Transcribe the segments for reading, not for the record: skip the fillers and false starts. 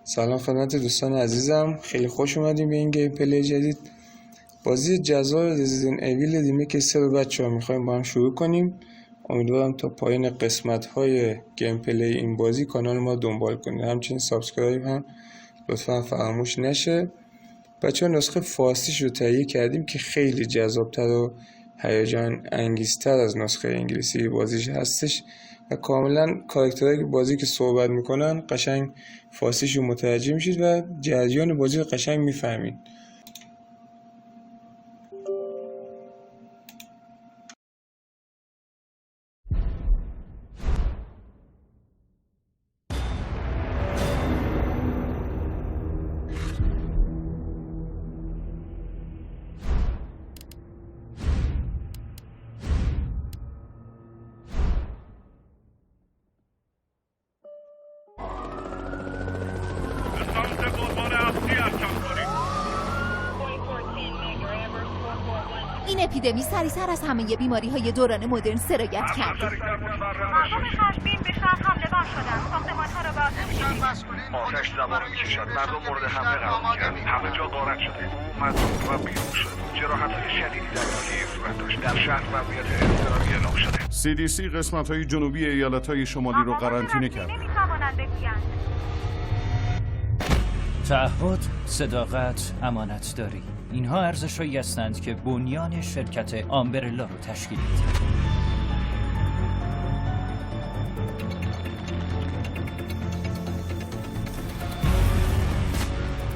سلام خدمت دوستان عزیزم، خیلی خوش اومدیم به این گیم پلی جدید. بازی جذاب رزیدنت اویل ریمیک 3 رو بچه‌ها می‌خوایم با هم شروع کنیم. امیدوارم تا پایان قسمت‌های گیم پلی این بازی کانال ما دنبال کنید. همچنین سابسکرایب هم لطفاً فراموش نشه. بچه‌ها نسخه فارسیش رو تهیه کردیم که خیلی جذاب‌تر و هیجان انگیزتر از نسخه انگلیسی بازیش هستش و کاملا کاراکترهای بازی که صحبت میکنن قشنگ فارسیش رو متوجه میشید و جریان بازی رو قشنگ میفهمید. این اپیدمی سریعتر از همه بیماری‌های دوران مدرن سرایت کرده. مردم خشمگین به شهر حمله ور شدن. ساختمان‌ها را به آتش آتش زبانه می‌کشد. مردم مورد حمله قرار گرفتند. همه جا غارت شده. او مضروب و بیهوش شد. جراحت‌های شدیدی در ناحیه صورت داشت. در شهر وضعیت اضطراری اعلام شده. CDC قسمت‌های جنوبی ایالت‌های شمالی رو قرنطینه کرد. نمی‌توانند بگویند. تعهد، صداقت، امانتداری، اینها ارزش‌هایی هستند که بنیان شرکت آمبرلا رو تشکیل می‌دهند.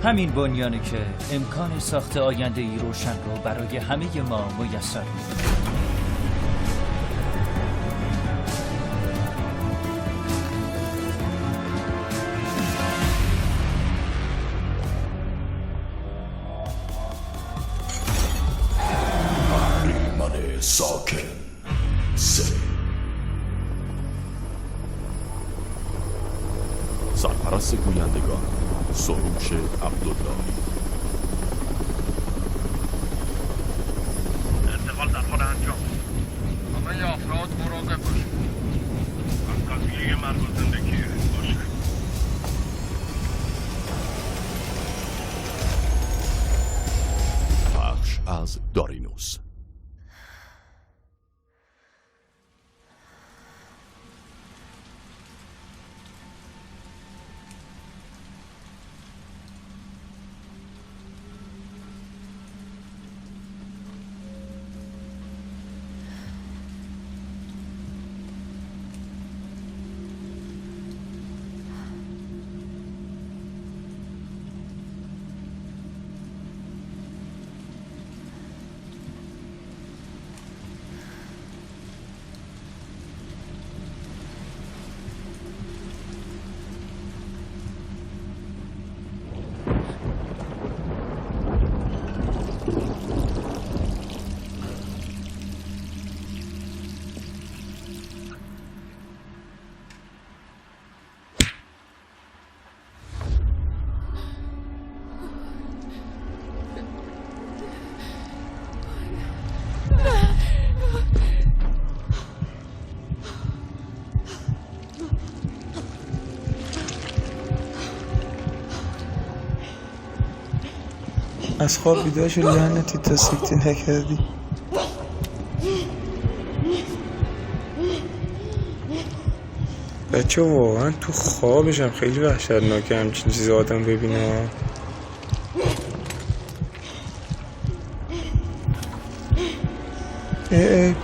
همین بنیانه که امکان ساخت آینده‌ای روشن رو برای همه ما میسر می‌کنه. ساکن سه سرپرست گویندگان سروش عبداللهی. انتقال در حال انجام. همه افراد مراقب باشید. از قضیه مرگ و زندگی باشه. پخش از دارینوس. از خواب بیدار شدی لعنتی تا سکته نکردی. بچه واقعا تو خوابشم خیلی وحشتناکه همچین چیزی آدم ببینه.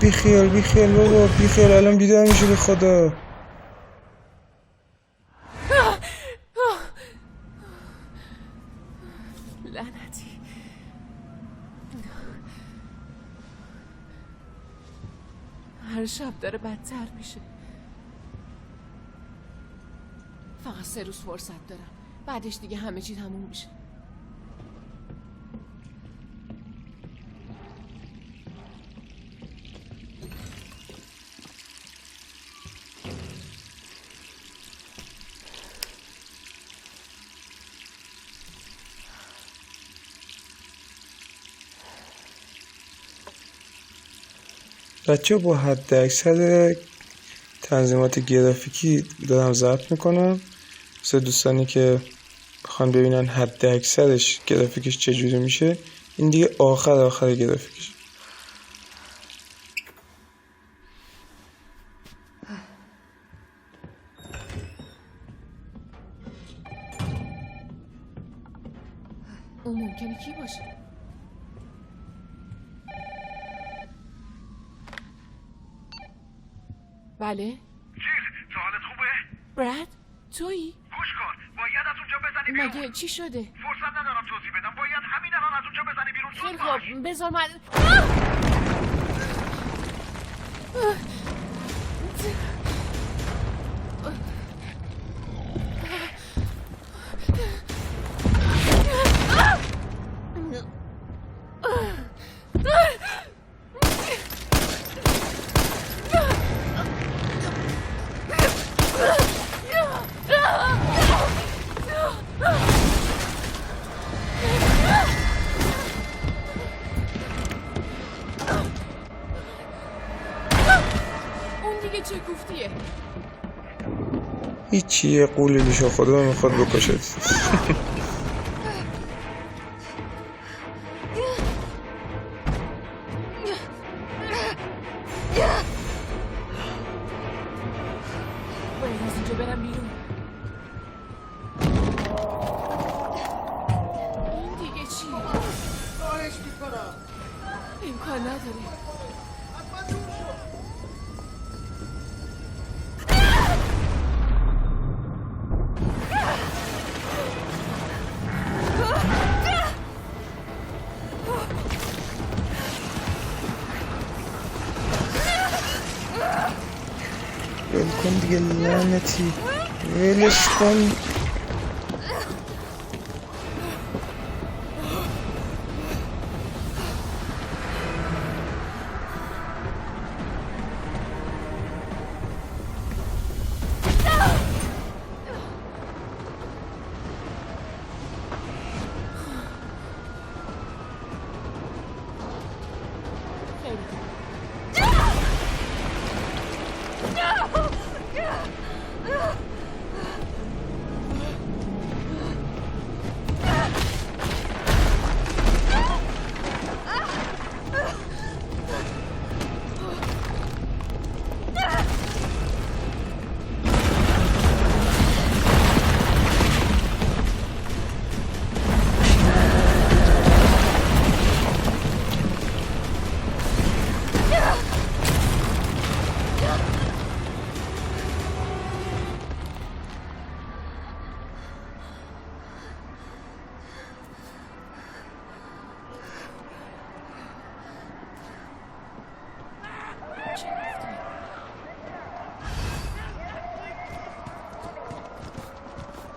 بی خیال بابا، بی خیال، الان بیدار میشه به خدا. لعنتی. هر شب داره بدتر میشه. فقط 3 روز فرصت دارم، بعدش دیگه همه چی تموم میشه. بچه با حد اکثر تنظیمات گرافیکی دارم ضبط میکنم. مثل دوستانی که میخوان ببینن حد اکثرش گرافیکش چجوری میشه، این دیگه آخر گرافیکش. اون ممکنه کی باشه؟ بله؟ جیل، تو حالت خوبه؟ براد؟ تویی؟ گوش کن، باید از اونجا بزنی بیرون. مگه چی شده؟ فرصت ندارم توضیح بدم، باید همین الان از اونجا بزنی بیرون. خیلی زود باش. خوب بذار من اون دیگه چه کوفتیه؟ هیچی، یه قولیشو خدا میخواد بکشد. باید از اینجا برم بیرون. این دیگه چی؟ خواهش میکنم. امکان نداره. ول کن دیگه لعنتی، ولش کن.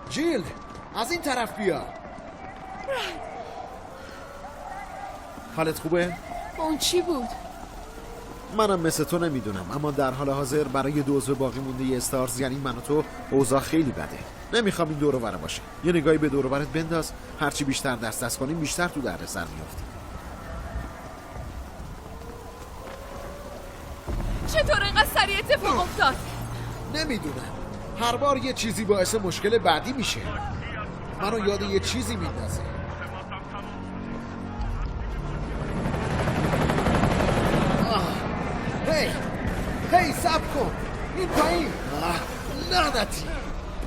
جیل، از این طرف بیا. حالت خوبه؟ اون چی بود؟ منم مثل تو نمیدونم، اما در حال حاضر برای دو عضو باقی مونده استارز، یعنی من و تو، اوضاع خیلی بده. نمیخوام این دور و بر باشه. یه نگاهی به دور و برت بنداز، هرچی بیشتر دست کنیم بیشتر تو دردسر میافتیم. چطور اینقدر سریع اتفاق افتاد؟ نمیدونم، هر بار یه چیزی باعث مشکل بعدی میشه. منو یاد یه چیزی میندازه. هی صبر کن، این پایین. لعنتی،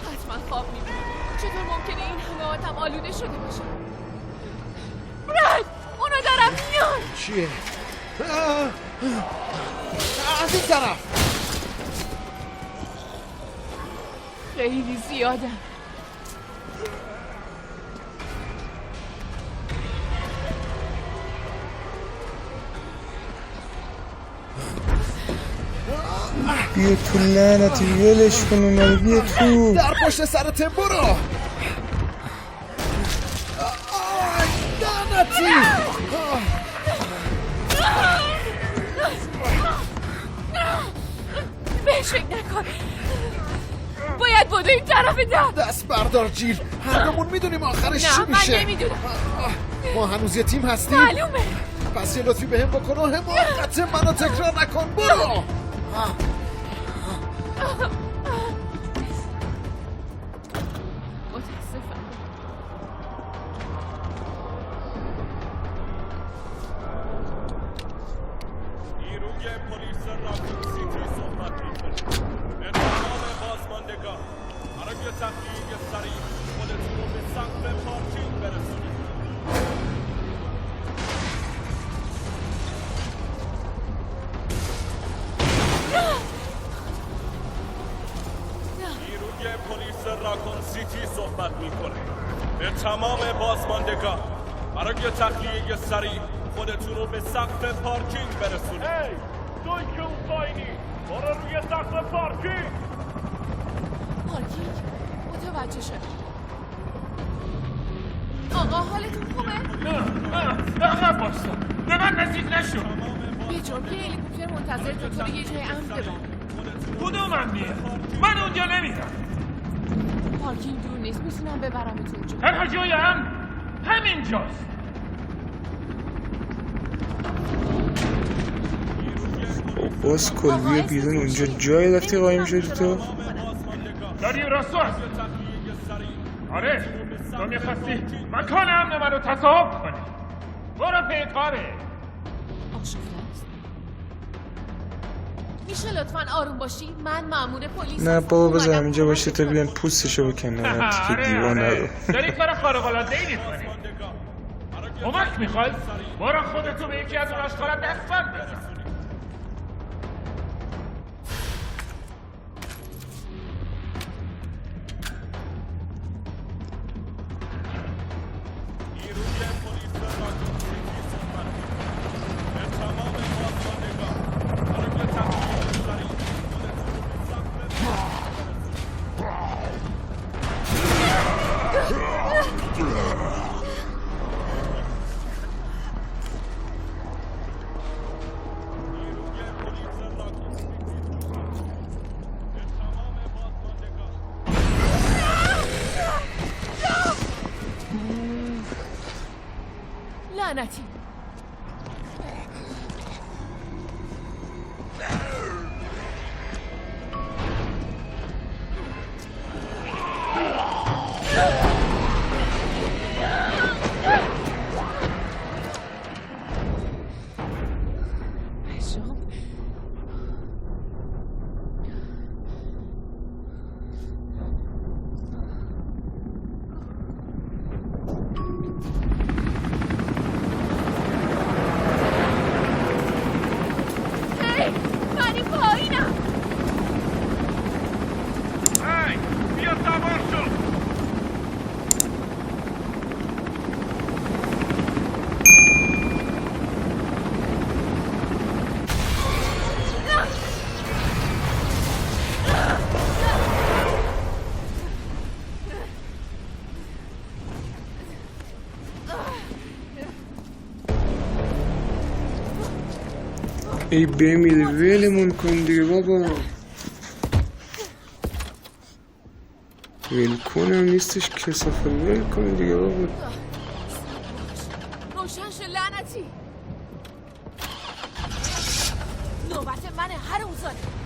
حتما خواب میبینم. چطور ممکنه این همه آدم آلوده شده باشه؟ براد، اونا دارم میان. چیه؟ از این طرف. خیلی زیادم. بیا تو لعنتی، ولش کن اونا رو، بیا تو. در پشت سرت برو. لعنتی. بهش فکر نکن. باید بودو این طرف در. دست بردار جیل، هر دومون میدونیم آخرش چی میشه. نه من نمیدونم. ما هنوز یه تیم هستیم. معلومه. پس یه لطفی بهم بکن و حماقت منو تکرار نکن. برو. متاسفم. تخلیه سریع خودتون رو به سقف پارکینگ برسونید. نیروی پلیس راکون سیتی صحبت میکنه. به تمام بازماندگان برای تخلیه سریع خودتون رو به سقف پارکینگ برسونید. هی توی که اون پایینی برو روی سقف پارکینگ. پارکینگ؟ متوجه شد. آقا حالتون خوبه؟ نه عقب باشتا، به من نزدیک نشو. یه جا که هلیکوپتر منتظر تو رو یه جای امن ببر. کدومم میاد؟ من اونجا نمیرم. پارکینگ دور نیست، میتونم ببرمت اونجا. تنها جای امن همینجاست. باز کل بیا بیرون، اونجا جای رفتی قایم شدی تو؟ داری راستو هست. آره تو میخواستی مکان امن من رو تصاحب کنی. برو پی کاره. آشفته است. میشه لطفاً آروم باشی؟ من مأمور پلیس نه بابا بذار همینجا باشه تا بیان پوستشو بکنن که دیوانه رو. داری کار خارق‌العاده‌ای می‌کنی. کمک می‌خوای؟ برو خودتو به یکی از اون آشغالا دستبند بزن. لعنتی. ای بمیری ولمون کن دیگه بابا. ول کنم نیستش کسافت، ول کن دیگه بابا. روشن شو لعنتی. نوبت منه حرومزاده.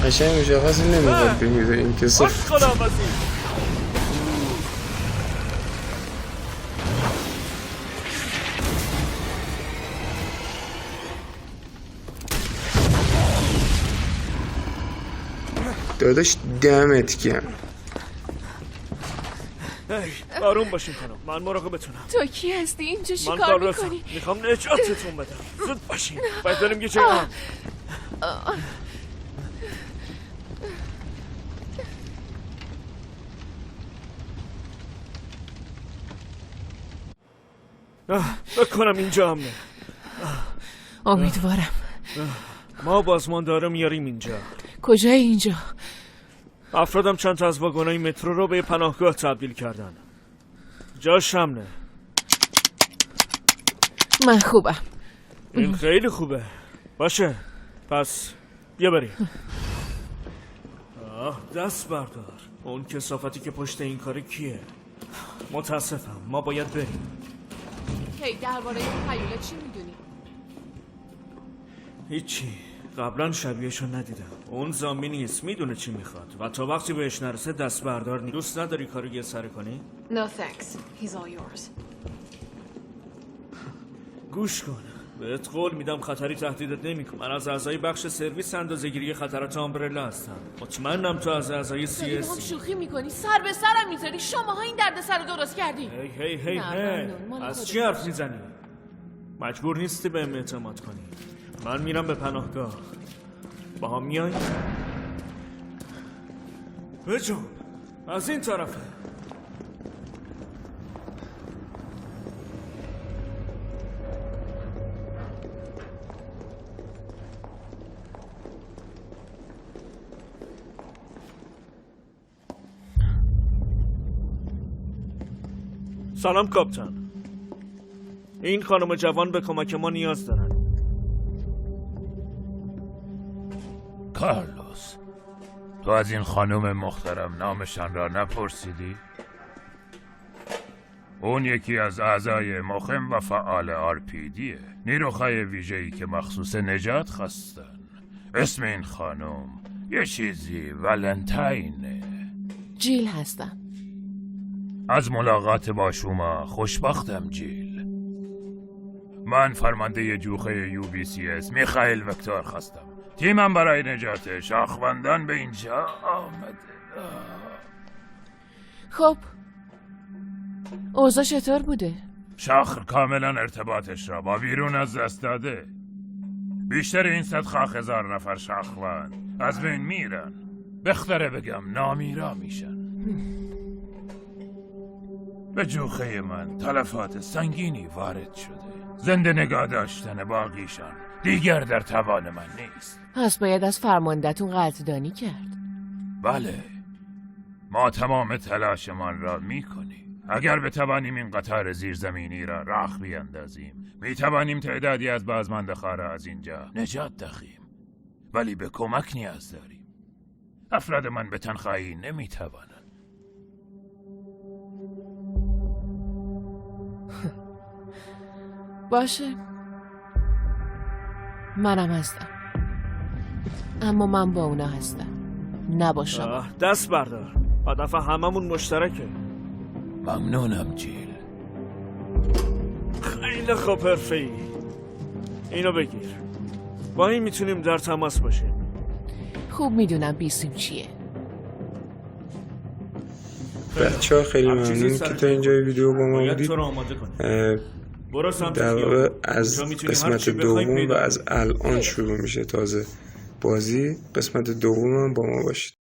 قشنگ مشخصی نمیخواد بمیره این کسافت. داداش دمت گرم. آروم باشین خانم، من مراقبتونم. تو کی هستی؟ اینجا من چیکار میکنی؟ میخوام نجاتتون بدم. زود باشین، باید بریم یه جای امن. بکنم اینجا امنه. امیدوارم. ما بازماندارا میاریم اینجا. کجای اینجا؟ افرادم چند تا از واگن‌های مترو رو به پناهگاه تبدیل کردن. جاش امنه. من خوبم. این خیلی خوبه. باشه پس بیا بریم. دست بردار. اون کثافتی که پشت این کار کیه؟ متاسفم ما باید بریم. هی درباره این هیولا چی میدونی؟ هیچی. قبلا شبیهشو ندیدم. اون زامبی نیست، میدونه چی میخواد و تا وقتی بهش نرسه دست بردار نیست. دوست نداری کارو یه سره کنی؟ No thanks. He's all yours. گوش کن. بهت قول میدم خطری تهدیدت نمیکنم. من از اعضای بخش سرویس اندازه‌گیری خطرات آمبرلا هستم. مطمئنم تو از اعضای داری با هم CSC. شوخی میکنی؟ سر به سرم میذاری. شماها این دردسر رو درست کردی. هی نه، نه. ممنون. مال از خودت چی حرف باشه. میزنی؟ مجبور نیستی بهم اعتماد کنی. من میرم به پناهگاه. با هم میای؟ بجون از این طرفه. سلام کاپتان. این خانم جوان به کمک ما نیاز دارن. کارلوس، تو از این خانم محترم نامشان را نپرسیدی؟ اون یکی از اعضای مهم و فعال آرپیدیه، نیروهای ویژه‌ای که مخصوص نجات خواستن. اسم این خانم یه چیزی ولنتاینه. جیل هستم. از ملاقات با شما خوشبختم جیل. من فرمانده جوخه UBCS میخائیل وکتور هستم. تیمم برای نجات شاخوندان به اینجا آمده. خب اوضاع چطور بوده؟ شاخر کاملا ارتباطش را با بیرون از دست داده. بیشتر این 100,000 نفر شاخوند از بین میرن. بختره بگم نامیرا میشن. به جوخه من تلفات سنگینی وارد شده. زنده نگاه داشتن باقیشان دیگر در توان من نیست. پس باید از فرمانده‌تون قدردانی کرد. بله، ما تمام تلاشمان را میکنیم. اگر بتوانیم این قطار زیرزمینی را راه بیندازیم میتوانیم تعدادی از بازمانده‌ها را از اینجا نجات دهیم. ولی به کمک نیاز داریم. افراد من به تنهایی نمیتوانند. باشه منم هستم، اما من با اونا هستم نه با شما. دست بردار. هدف هممون مشترکه. ممنونم جیل. خیلی خوب حرفه‌ای. اینو بگیر. با این میتونیم در تماس باشیم. خوب میدونم بیسیم چیه. بچه ها خیلی ممنون که تا اینجای ویدیو با ما بودید. در واقع از قسمت دوم و از الان شروع میشه تازه بازی. قسمت دوم هم با ما باشید.